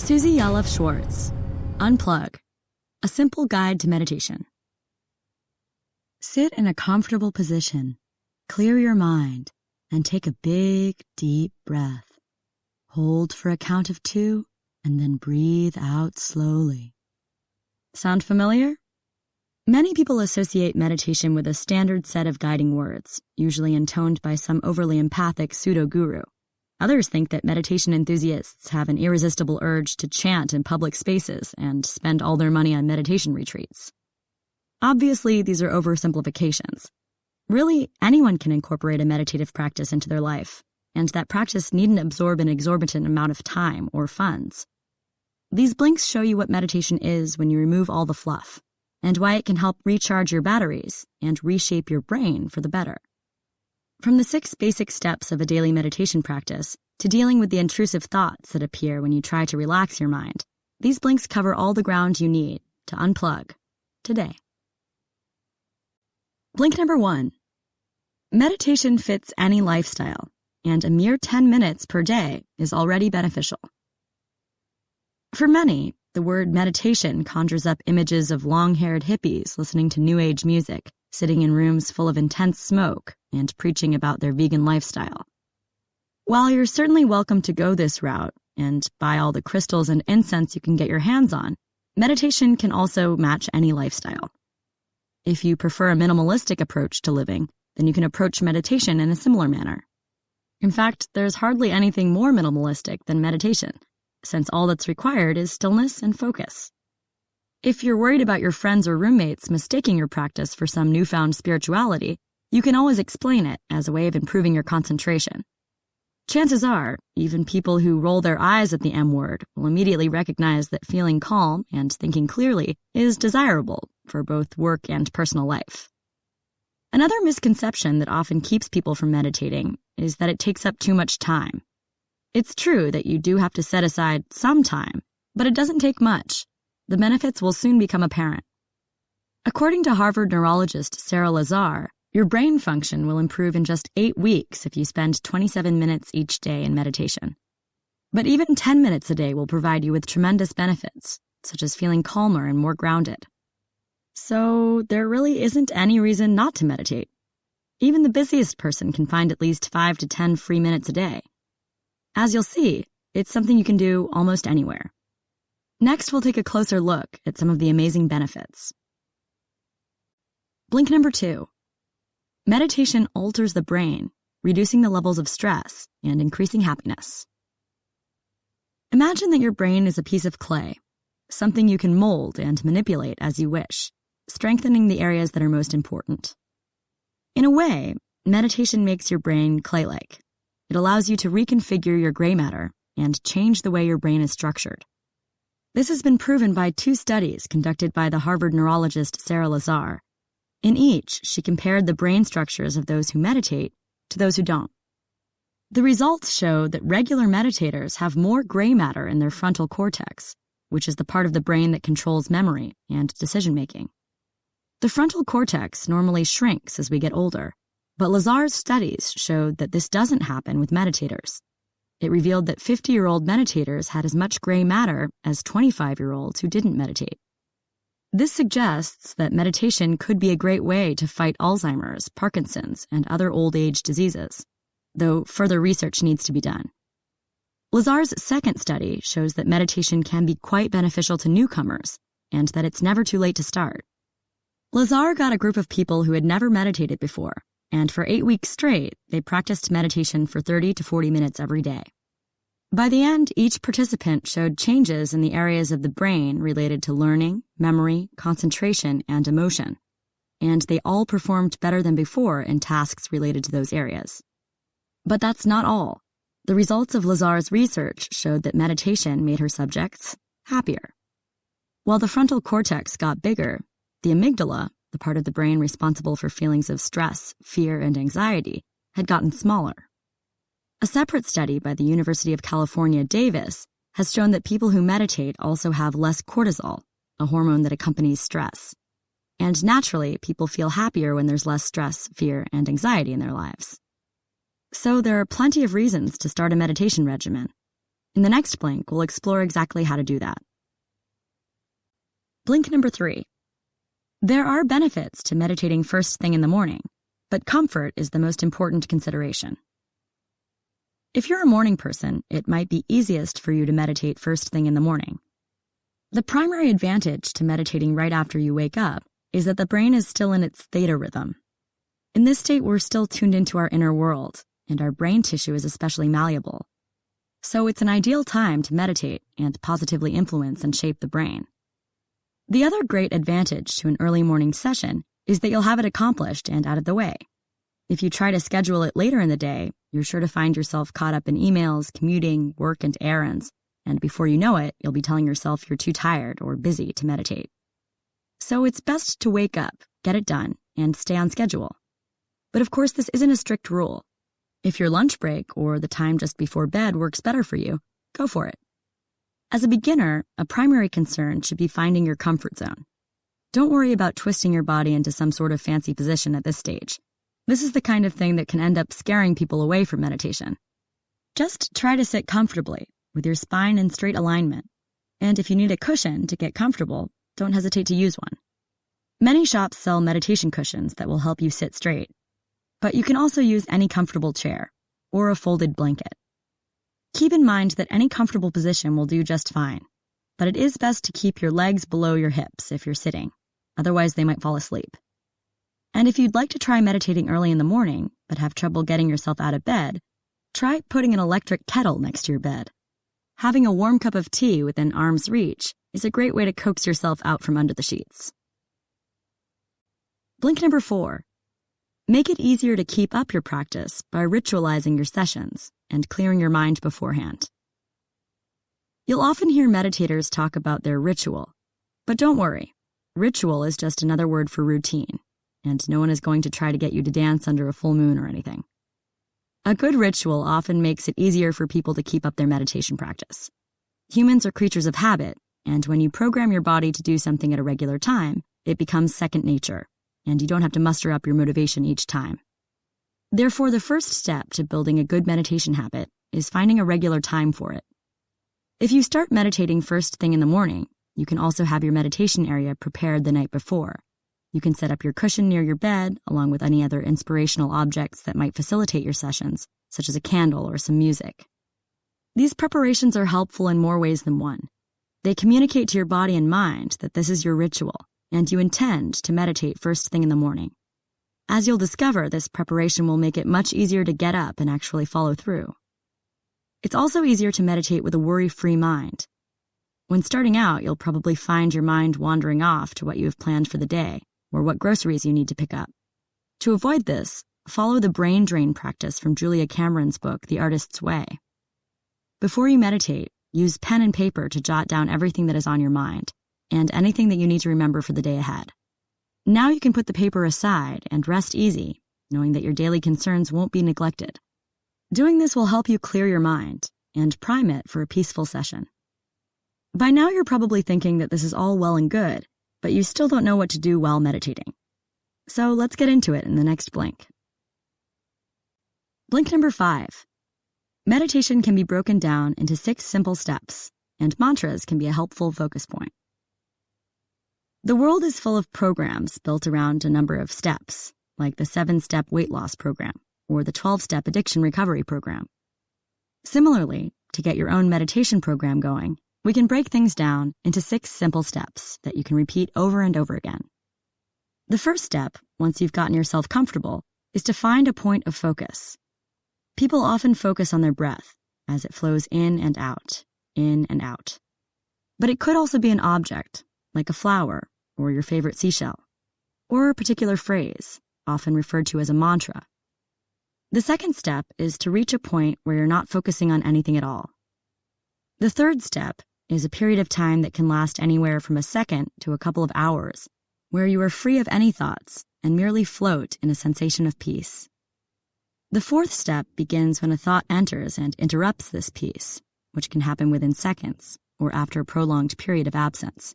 Susie Yalof Schwartz, Unplug, a simple guide to meditation. Sit in a comfortable position, clear your mind, and take a big, deep breath. Hold for a count of 2, and then breathe out slowly. Sound familiar? Many people associate meditation with a standard set of guiding words, usually intoned by some overly empathic pseudo-guru. Others think that meditation enthusiasts have an irresistible urge to chant in public spaces and spend all their money on meditation retreats. Obviously, these are oversimplifications. Really, anyone can incorporate a meditative practice into their life, and that practice needn't absorb an exorbitant amount of time or funds. These blinks show you what meditation is when you remove all the fluff, and why it can help recharge your batteries and reshape your brain for the better. From the 6 basic steps of a daily meditation practice to dealing with the intrusive thoughts that appear when you try to relax your mind, these blinks cover all the ground you need to unplug today. Blink number 1. Meditation fits any lifestyle, and a mere 10 minutes per day is already beneficial. For many, the word meditation conjures up images of long-haired hippies listening to New Age music, sitting in rooms full of intense smoke, and preaching about their vegan lifestyle. While you're certainly welcome to go this route and buy all the crystals and incense you can get your hands on, meditation can also match any lifestyle. If you prefer a minimalistic approach to living, then you can approach meditation in a similar manner. In fact, there's hardly anything more minimalistic than meditation, since all that's required is stillness and focus. If you're worried about your friends or roommates mistaking your practice for some newfound spirituality, you can always explain it as a way of improving your concentration. Chances are, even people who roll their eyes at the M word will immediately recognize that feeling calm and thinking clearly is desirable for both work and personal life. Another misconception that often keeps people from meditating is that it takes up too much time. It's true that you do have to set aside some time, but it doesn't take much. The benefits will soon become apparent. According to Harvard neurologist Sarah Lazar, your brain function will improve in just 8 weeks if you spend 27 minutes each day in meditation. But even 10 minutes a day will provide you with tremendous benefits, such as feeling calmer and more grounded. So there really isn't any reason not to meditate. Even the busiest person can find at least 5 to 10 free minutes a day. As you'll see, it's something you can do almost anywhere. Next, we'll take a closer look at some of the amazing benefits. Blink number 2. Meditation alters the brain, reducing the levels of stress and increasing happiness. Imagine that your brain is a piece of clay, something you can mold and manipulate as you wish, strengthening the areas that are most important. In a way, meditation makes your brain clay-like. It allows you to reconfigure your gray matter and change the way your brain is structured. This has been proven by 2 studies conducted by the Harvard neurologist Sarah Lazar. In each, she compared the brain structures of those who meditate to those who don't. The results show that regular meditators have more gray matter in their frontal cortex, which is the part of the brain that controls memory and decision-making. The frontal cortex normally shrinks as we get older, but Lazar's studies showed that this doesn't happen with meditators. It revealed that 50-year-old meditators had as much gray matter as 25-year-olds who didn't meditate. This suggests that meditation could be a great way to fight Alzheimer's, Parkinson's, and other old age diseases, though further research needs to be done. Lazar's second study shows that meditation can be quite beneficial to newcomers, and that it's never too late to start. Lazar got a group of people who had never meditated before, and for 8 weeks straight, they practiced meditation for 30 to 40 minutes every day. By the end, each participant showed changes in the areas of the brain related to learning, memory, concentration, and emotion, and they all performed better than before in tasks related to those areas. But that's not all. The results of Lazar's research showed that meditation made her subjects happier. While the frontal cortex got bigger, the amygdala, the part of the brain responsible for feelings of stress, fear, and anxiety, had gotten smaller. A separate study by the University of California, Davis, has shown that people who meditate also have less cortisol, a hormone that accompanies stress. And naturally, people feel happier when there's less stress, fear, and anxiety in their lives. So there are plenty of reasons to start a meditation regimen. In the next blink, we'll explore exactly how to do that. Blink number 3. There are benefits to meditating first thing in the morning, but comfort is the most important consideration. If you're a morning person, it might be easiest for you to meditate first thing in the morning. The primary advantage to meditating right after you wake up is that the brain is still in its theta rhythm. In this state, we're still tuned into our inner world, and our brain tissue is especially malleable. So it's an ideal time to meditate and positively influence and shape the brain. The other great advantage to an early morning session is that you'll have it accomplished and out of the way. If you try to schedule it later in the day, you're sure to find yourself caught up in emails, commuting, work, and errands, and before you know it, you'll be telling yourself you're too tired or busy to meditate. So it's best to wake up, get it done, and stay on schedule. But of course, this isn't a strict rule. If your lunch break or the time just before bed works better for you, go for it. As a beginner, a primary concern should be finding your comfort zone. Don't worry about twisting your body into some sort of fancy position at this stage. This is the kind of thing that can end up scaring people away from meditation. Just try to sit comfortably, with your spine in straight alignment. And if you need a cushion to get comfortable, don't hesitate to use one. Many shops sell meditation cushions that will help you sit straight. But you can also use any comfortable chair, or a folded blanket. Keep in mind that any comfortable position will do just fine, but it is best to keep your legs below your hips if you're sitting, otherwise they might fall asleep. And if you'd like to try meditating early in the morning, but have trouble getting yourself out of bed, try putting an electric kettle next to your bed. Having a warm cup of tea within arm's reach is a great way to coax yourself out from under the sheets. Blink number 4. Make it easier to keep up your practice by ritualizing your sessions and clearing your mind beforehand. You'll often hear meditators talk about their ritual, but don't worry. Ritual is just another word for routine, and no one is going to try to get you to dance under a full moon or anything. A good ritual often makes it easier for people to keep up their meditation practice. Humans are creatures of habit, and when you program your body to do something at a regular time, it becomes second nature, and you don't have to muster up your motivation each time. Therefore, the first step to building a good meditation habit is finding a regular time for it. If you start meditating first thing in the morning, you can also have your meditation area prepared the night before. You can set up your cushion near your bed, along with any other inspirational objects that might facilitate your sessions, such as a candle or some music. These preparations are helpful in more ways than one. They communicate to your body and mind that this is your ritual, and you intend to meditate first thing in the morning. As you'll discover, this preparation will make it much easier to get up and actually follow through. It's also easier to meditate with a worry-free mind. When starting out, you'll probably find your mind wandering off to what you have planned for the day, or what groceries you need to pick up. To avoid this, follow the brain drain practice from Julia Cameron's book, The Artist's Way. Before you meditate, use pen and paper to jot down everything that is on your mind, and anything that you need to remember for the day ahead. Now you can put the paper aside and rest easy, knowing that your daily concerns won't be neglected. Doing this will help you clear your mind and prime it for a peaceful session. By now you're probably thinking that this is all well and good, but you still don't know what to do while meditating. So let's get into it in the next blink. Blink number 5. Meditation can be broken down into 6 simple steps, and mantras can be a helpful focus point. The world is full of programs built around a number of steps, like the 7-step weight loss program or the 12-step addiction recovery program. Similarly, to get your own meditation program going, we can break things down into 6 simple steps that you can repeat over and over again. The first step, once you've gotten yourself comfortable, is to find a point of focus. People often focus on their breath as it flows in and out, in and out. But it could also be an object, like a flower or your favorite seashell, or a particular phrase, often referred to as a mantra. The second step is to reach a point where you're not focusing on anything at all. The third step is a period of time that can last anywhere from a second to a couple of hours, where you are free of any thoughts and merely float in a sensation of peace. The fourth step begins when a thought enters and interrupts this peace, which can happen within seconds or after a prolonged period of absence.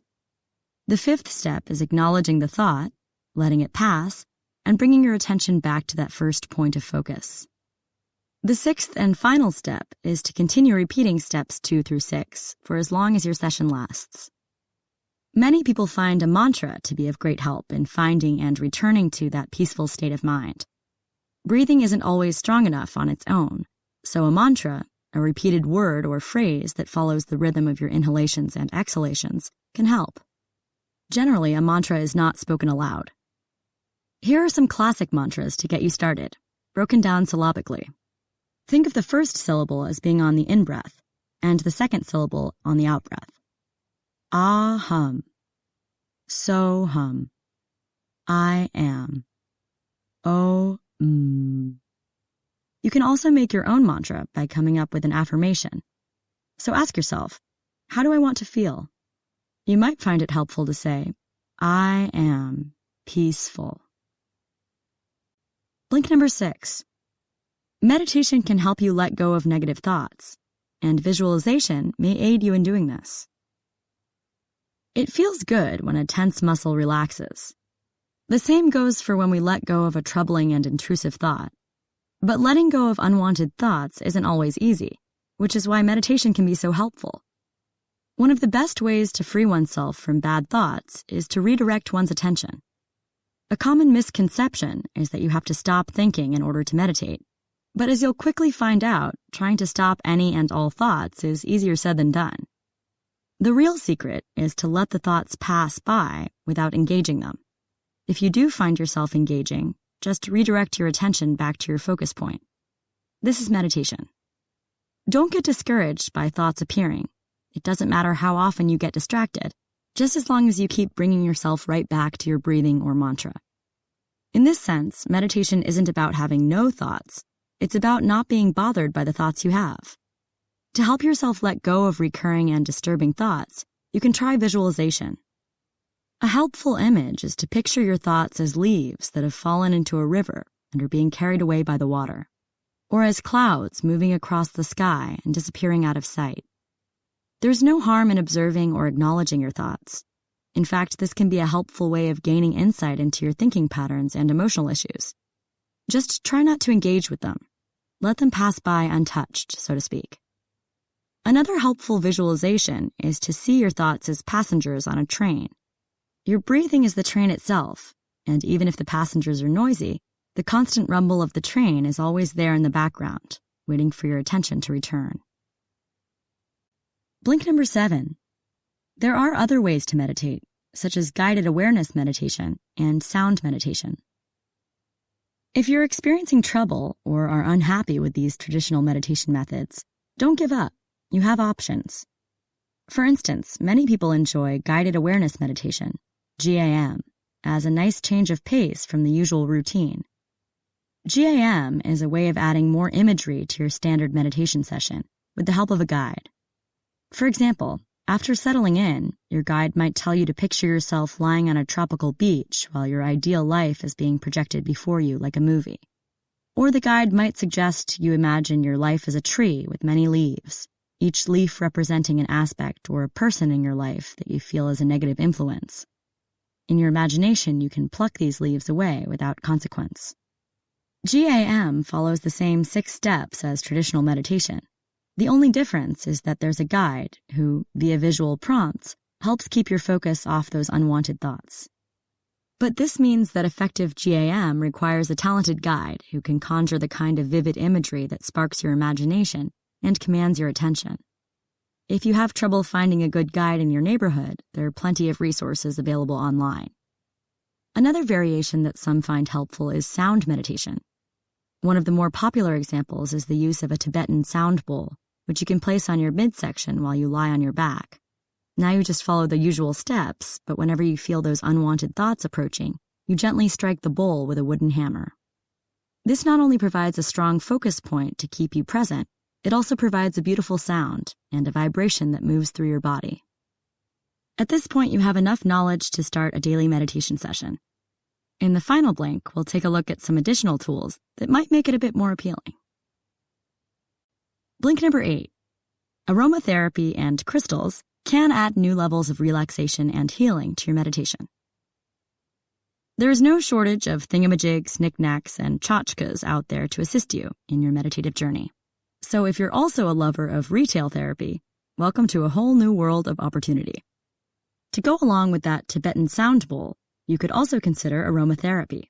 The fifth step is acknowledging the thought, letting it pass, and bringing your attention back to that first point of focus. The sixth and final step is to continue repeating steps 2 through 6 for as long as your session lasts. Many people find a mantra to be of great help in finding and returning to that peaceful state of mind. Breathing isn't always strong enough on its own, so a mantra, a repeated word or phrase that follows the rhythm of your inhalations and exhalations, can help. Generally, a mantra is not spoken aloud. Here are some classic mantras to get you started, broken down syllabically. Think of the first syllable as being on the in-breath, and the second syllable on the out-breath. Ah-hum. So-hum. I am. Oh-mm. You can also make your own mantra by coming up with an affirmation. So ask yourself, how do I want to feel? You might find it helpful to say, I am peaceful. Blink number 6. Meditation can help you let go of negative thoughts, and visualization may aid you in doing this. It feels good when a tense muscle relaxes. The same goes for when we let go of a troubling and intrusive thought. But letting go of unwanted thoughts isn't always easy, which is why meditation can be so helpful. One of the best ways to free oneself from bad thoughts is to redirect one's attention. A common misconception is that you have to stop thinking in order to meditate. But as you'll quickly find out, trying to stop any and all thoughts is easier said than done. The real secret is to let the thoughts pass by without engaging them. If you do find yourself engaging, just redirect your attention back to your focus point. This is meditation. Don't get discouraged by thoughts appearing. It doesn't matter how often you get distracted, just as long as you keep bringing yourself right back to your breathing or mantra. In this sense, meditation isn't about having no thoughts. It's about not being bothered by the thoughts you have. To help yourself let go of recurring and disturbing thoughts, you can try visualization. A helpful image is to picture your thoughts as leaves that have fallen into a river and are being carried away by the water, or as clouds moving across the sky and disappearing out of sight. There's no harm in observing or acknowledging your thoughts. In fact, this can be a helpful way of gaining insight into your thinking patterns and emotional issues. Just try not to engage with them. Let them pass by untouched, so to speak. Another helpful visualization is to see your thoughts as passengers on a train. Your breathing is the train itself, and even if the passengers are noisy, the constant rumble of the train is always there in the background, waiting for your attention to return. Blink number 7. There are other ways to meditate, such as guided awareness meditation and sound meditation. If you're experiencing trouble or are unhappy with these traditional meditation methods, don't give up. You have options. For instance, many people enjoy guided awareness meditation, GAM, as a nice change of pace from the usual routine. GAM is a way of adding more imagery to your standard meditation session with the help of a guide. For example, after settling in, your guide might tell you to picture yourself lying on a tropical beach while your ideal life is being projected before you like a movie. Or the guide might suggest you imagine your life as a tree with many leaves, each leaf representing an aspect or a person in your life that you feel is a negative influence. In your imagination, you can pluck these leaves away without consequence. GAM follows the same 6 steps as traditional meditation. The only difference is that there's a guide who, via visual prompts, helps keep your focus off those unwanted thoughts. But this means that effective GAM requires a talented guide who can conjure the kind of vivid imagery that sparks your imagination and commands your attention. If you have trouble finding a good guide in your neighborhood, there are plenty of resources available online. Another variation that some find helpful is sound meditation. One of the more popular examples is the use of a Tibetan sound bowl, which you can place on your midsection while you lie on your back. Now you just follow the usual steps, but whenever you feel those unwanted thoughts approaching, you gently strike the bowl with a wooden hammer. This not only provides a strong focus point to keep you present, it also provides a beautiful sound and a vibration that moves through your body. At this point, you have enough knowledge to start a daily meditation session. In the final blink, we'll take a look at some additional tools that might make it a bit more appealing. Blink number 8. Aromatherapy and crystals can add new levels of relaxation and healing to your meditation. There is no shortage of thingamajigs, knickknacks, and tchotchkes out there to assist you in your meditative journey. So if you're also a lover of retail therapy, welcome to a whole new world of opportunity. To go along with that Tibetan sound bowl, you could also consider aromatherapy.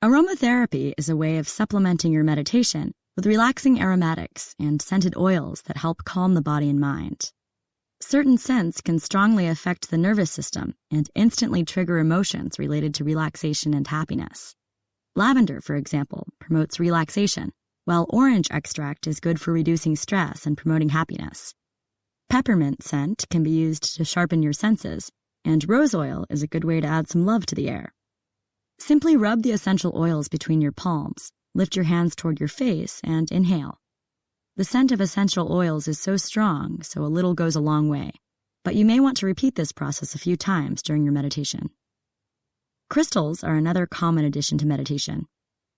Aromatherapy is a way of supplementing your meditation with relaxing aromatics and scented oils that help calm the body and mind. Certain scents can strongly affect the nervous system and instantly trigger emotions related to relaxation and happiness. Lavender, for example, promotes relaxation, while orange extract is good for reducing stress and promoting happiness. Peppermint scent can be used to sharpen your senses, and rose oil is a good way to add some love to the air. Simply rub the essential oils between your palms, lift your hands toward your face, and inhale. The scent of essential oils is so strong, so a little goes a long way, but you may want to repeat this process a few times during your meditation. Crystals are another common addition to meditation.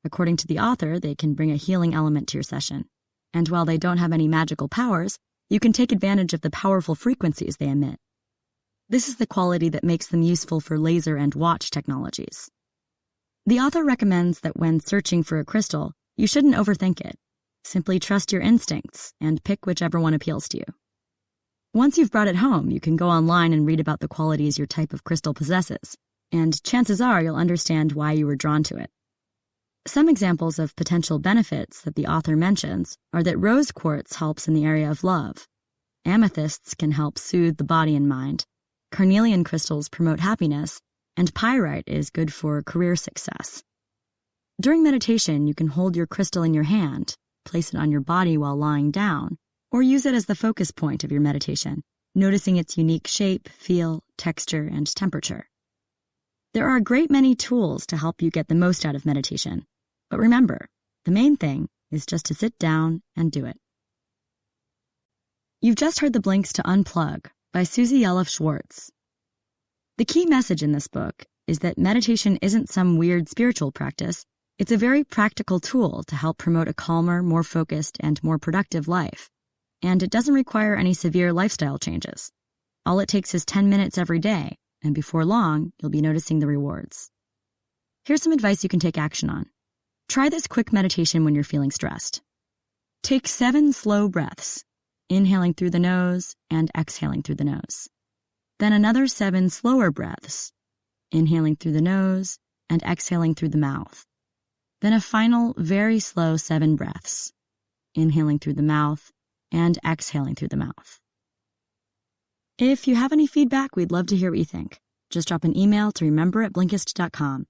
According to the author, they can bring a healing element to your session, and while they don't have any magical powers, you can take advantage of the powerful frequencies they emit. This is the quality that makes them useful for laser and watch technologies. The author recommends that when searching for a crystal, you shouldn't overthink it. Simply trust your instincts and pick whichever one appeals to you. Once you've brought it home, you can go online and read about the qualities your type of crystal possesses, and chances are you'll understand why you were drawn to it. Some examples of potential benefits that the author mentions are that rose quartz helps in the area of love, amethysts can help soothe the body and mind, carnelian crystals promote happiness, and pyrite is good for career success. During meditation, you can hold your crystal in your hand, place it on your body while lying down, or use it as the focus point of your meditation, noticing its unique shape, feel, texture, and temperature. There are a great many tools to help you get the most out of meditation, but remember, the main thing is just to sit down and do it. You've just heard The Blinks to Unplug by Susie Yellof Schwartz. The key message in this book is that meditation isn't some weird spiritual practice. It's a very practical tool to help promote a calmer, more focused, and more productive life. And it doesn't require any severe lifestyle changes. All it takes is 10 minutes every day, and before long, you'll be noticing the rewards. Here's some advice you can take action on. Try this quick meditation when you're feeling stressed. Take 7 slow breaths, inhaling through the nose and exhaling through the nose. Then another 7 slower breaths, inhaling through the nose and exhaling through the mouth. Then a final, very slow 7 breaths, inhaling through the mouth and exhaling through the mouth. If you have any feedback, we'd love to hear what you think. Just drop an email to remember@blinkist.com.